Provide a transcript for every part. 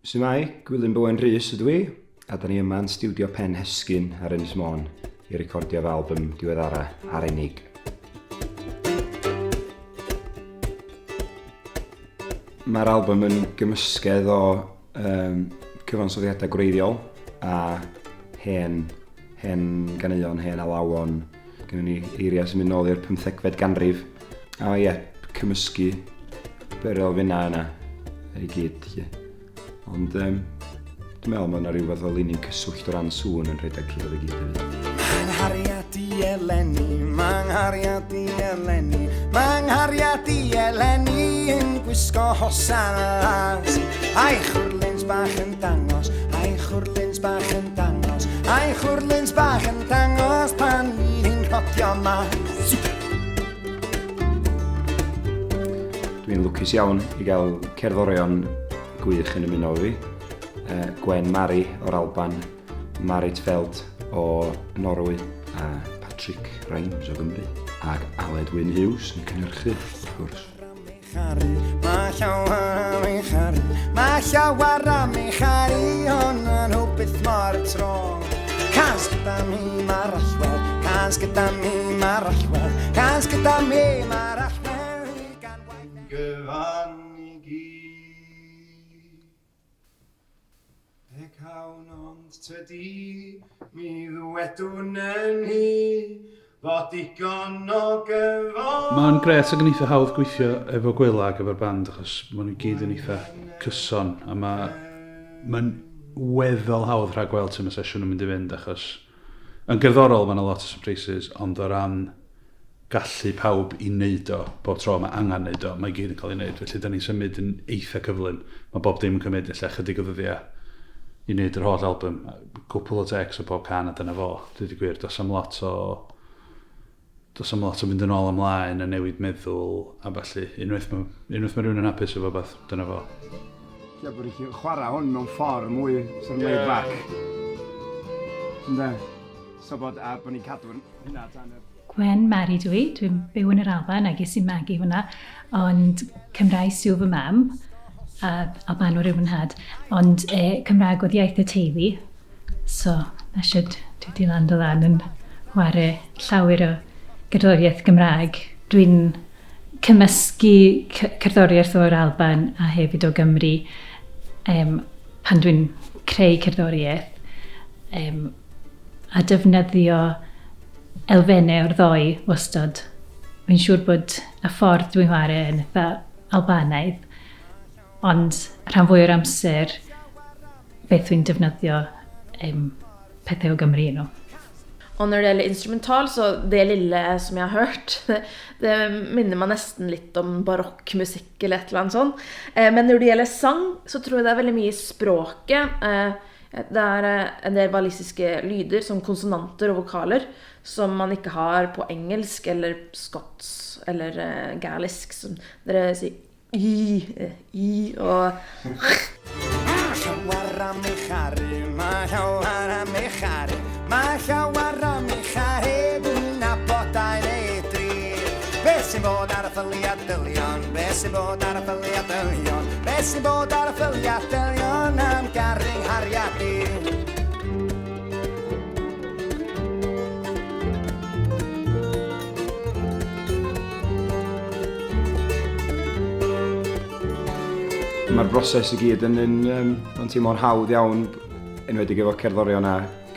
Sy'n Mae Gwilym Bowen Rhys ydw i, a da ni yma'n Stiwdio Penhesgyn ar Ynys Môn i recordio'r albym ddiweddaraf Arenig. Mae'r albym yn gymysgedd o cyfansoddiadau gwreiddiol a hen ganeuon, hen alawon. Gynnu ni eiriau sy'n mynd nôl i'r 15fed ganrif. A cymysgu beryl finna yna i gyd. Ond dwi'n meddwl mae yna rhyw fath o linyn cyswllt o ran sŵn yn rhedeg trwy'r y gyd hefyd. Manghariad i eleni, manghariad i eleni, manghariad i eleni yn gwisgo hosan y las. Ai chwrlins bach yn dangos, ai chwrlins bach yn dangos, ai chwrlins bach yn dangos pan ni'n rhodio mas. Dwi'n lwcus iawn i gael cerddorion gwych yn ymuno fi. Gwen Màiri o'r Alban, Marit Fält o Norwy a Patrick Rhymes o Gymru ac Aled Wyn Hughes yn cynhyrchydd, wrth gwrs. Mae llawar am ei chari hwnna'n rhywbeth mor tro. Cas gyda mi mae'r allwedd, cas gyda mi mae'r allwedd, cas gyda mi mae'r allwedd gyfan i gyd. Cawn ond tydi, mi ddwedwn yn hi, fod digon o gyfo. Mae'n gret ac yn eitha hawdd gweithio efo Gwylag efo'r band, achos maen nhw gyd yn eitha cyson, a mae'n weddol hawdd rhag gweld sut mae sesiwn yn mynd i fynd, achos yn gerddorol mae yna lot o surprises, ond o ran gallu pawb i wneud o, bob tro mae angen wneud o, mae gyd yn cael ei wneud, felly da ni'n symud yn eitha cyflym. Mae bob dim yn cymryd lle chydig o ddyddiau i wneud yr holl album, cwpl o tecs o bob can a dyna fo. Dwi gwir, does am lot o mynd yn ôl ymlaen a newid meddwl a falle unwaith mae rhywun yn hapus efo beth, dyna fo. Lle bod eich chwarae hwn mewn ffordd mwy sy'n laid back. Ynde? So bod ni'n cadw hynna tan yr... Gwen Màiri dwi'n byw yn yr Alban a ges i magu hwnna, ond Cymraeg sy'n fy mam, a Albanwr yw fy nhad, ond Cymraeg oedd iaith y teulu, so nasyd dwi wedi land o lan yn chwarae llawer o gerddoriaeth Gymraeg. Dwi'n cymysgu cerddoriaeth o'r Alban a hefyd o Gymru pan dwi'n creu cerddoriaeth a defnyddio elfennau o'r ddoi wastad. Fi'n siŵr bod y ffordd dwi'n chwarae yn eitha Albanaidd, ond rhan fwy o'r amser beth dwi'n defnyddio pethau o Gymru nhw. Och när det gäller instrumental så det lilla som jag har hört det minner man nästan lite om barockmusik eller ett eller annat sånt. Men när det gäller sång så tror jag det är väldigt mycket språket. Det är en del walisiska lyder som konsonanter och vokaler som man inte har på engelsk eller skots eller galisk som där det säger i och llawar am ei chari, mae llawar am ei chari, mae llawar am ei chari, dwi'n nabod a'n ei dri. Be sy'n bod ar y ffyliad dylion, be sy'n bod ar y ffyliad dylion, be sy'n bod ar y ffyliad dylion am garing hariadu. Mae'r broses i gyd yn teimlo'n hawdd iawn, enwedig efo cerddorion a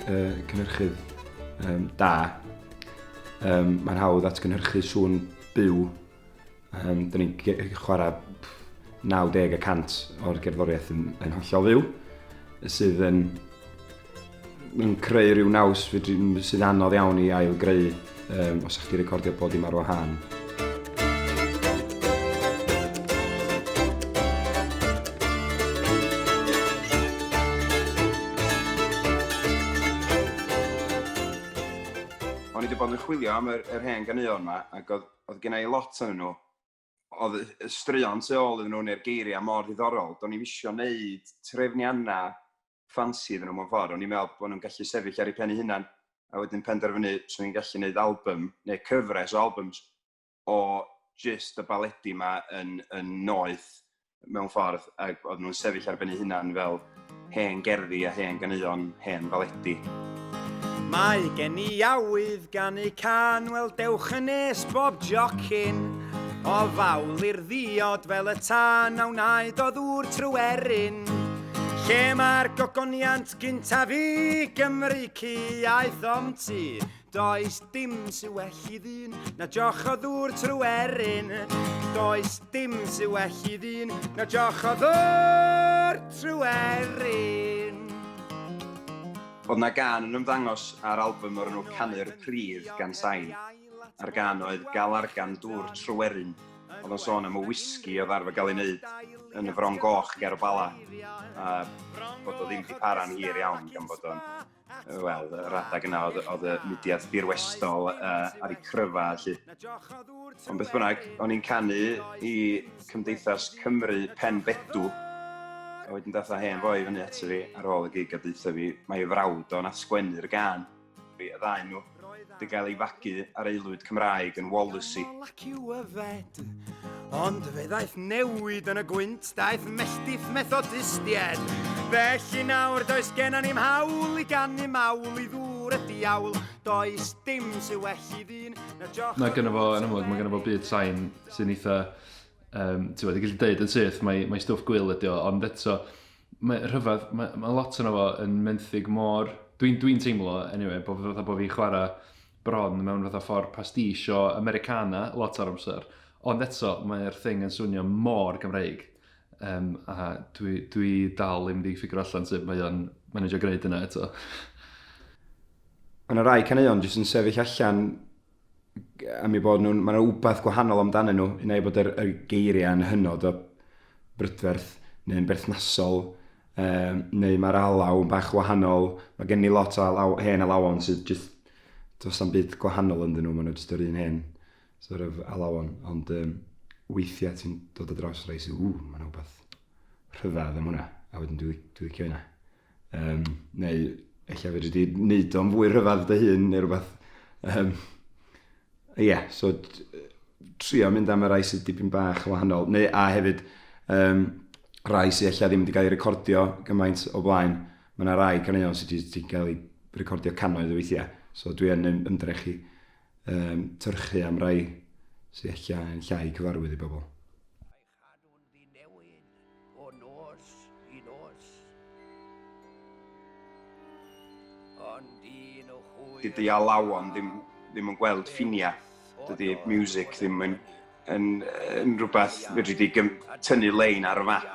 cynhyrchydd da. Mae'n hawdd at cynhyrchu sŵn byw. Da ni'n chwarae 90% o'r gerddoriaeth yn hollol fyw, sydd yn creu rhyw naws sydd anodd iawn i ail-greu os ydych chi'n recordio bod dim ar wahân. O'n i wedi bod yn chwilio am yr hen ganeuon yma, ac oedd gen i lot o'n nhw. Oedd y straeon tu ôl iddyn nhw neu'r geiriau mor ddiddorol. Do'n i'n isio wneud trefniannau ffansi iddyn nhw mewn ffordd. O'n i'n meddwl bod nhw'n gallu sefyll ar eu pen eu hunan, a wedyn penderfynu swn i'n gallu wneud album, neu cyfres o albums, o just y baledi yma yn noeth, mewn ffordd, ac oedd nhw'n sefyll ar ben eu hunan fel hen gerddi a hen ganeuon, hen faledi. Mae gen I awydd gan I can, wel dewch yn nes bob jocyn. O fawl i'r ddiod fel y tan, a wnaed o ddŵr trwyeryn. Lle mae'r gogoniant gynta fi, Gymru ciaeth o'm ti. Does dim sy well I ddyn, na joch o ddŵr trwyeryn. Does dim sy well I ddyn, na joch o ddŵr trwyeryn. Oedd na gan yn ymddangos ar albym o'r enw Canu'r Prif gan Sain. A'r gan oedd gael argan dŵr trwyeryn. Oedd o'n sôn am y whisky oedd arfer gael ei wneud yn y Fron Goch ger o Bala. A bod o ddim di para'n hir iawn gan bod o'n, wel, yr adag yna oedd y mudiad dirwestol ar ei cryfa. Ond beth bynnag, o'n i'n canu I Cymdeithas Cymru Pen Bedw. A wedyn dath o hen fo I fyny ato fi ar ôl y gig a deutha fi, mae ei frawd o'n sgwennu'r gan. Y ddau nhw wedi cael ei fagu ar aelwyd Cymraeg yn Wallasey. Ond fe ddaeth newid yn y gwynt, daeth melltith methodistiaid. Felly nawr does gennym ni'm hawl I gannu mawl I ddŵr y diawl. Does dim sy well I ddyn, na joch... Mae gynno fo, yn amlwg, mae gynno fo byd Sain sy'n eitha, ti'n bod, I gallu deud yn syth, mae stwff gwyl ydi o, ond eto, mae rhyfedd, mae lot yno fo yn menthyg môr, dwi'n teimlo, anyway, bod fi chwarae bron mewn fatha ffordd pastiche o Americana, lot o'r amser, ond eto, mae'r thing yn swnio môr Gymreig, a dwi dal ddim wedi ffigur allan sut mae'n manegio gwneud yna eto. Mae yna rai caneuon jyst yn sefyll allan am I bod nhw'n, mae yna wbath gwahanol amdanyn nhw, I wneud bod yr geiriau yn hynod o brydferth neu'n berthnasol, neu mae'r alaw yn bach wahanol. Mae gen I lot o hen alawon sydd jyst does am byd gwahanol ynddyn nhw, maen nhw jyst yr un hen sort of alawon, ond weithiau ti'n dod o draws rai sydd, mae yna wbath rhyfedd am hwnna, a wedyn dwi'n licio hynna. Neu eich fe wedi wneud o'n fwy rhyfedd dy hun neu rhywbeth. So trio mynd am y rai sydd dipyn bach wahanol, neu a hefyd rai sydd eich ddim wedi cael ei recordio gymaint o blaen. Mae yna rai caneuon sydd wedi cael ei recordio cannoedd o weithiau, so dwi yn ymdrech I tyrchu am rai sydd eich yn llai cyfarwydd I bobl. Dydy alawon ddim yn gweld ffinia, dydy music ddim yn rhywbeth fedri di tynnu lein ar y map.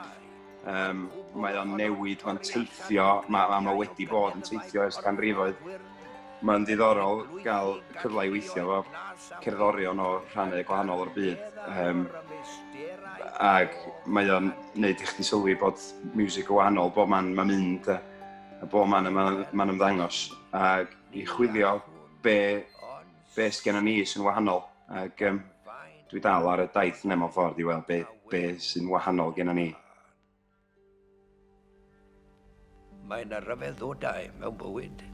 Mae o'n newid, mae'n teithio, mae wedi bod yn teithio ers ganrifoedd. Mae'n diddorol gael cyfle I weithio efo cerddorion o rhannau gwahanol o'r byd. Ac mae o'n gwneud I chdi sylwi bod music o wahanol, bob man mae'n mynd a bob man mae'n ymddangos. Ac I chwilio be sgenna ni sy'n wahanol. Ac dwi dal ar y daith yna mewn ffordd I weld be sy'n wahanol genna ni. Mae'n rhyfeddodau mewn bywyd.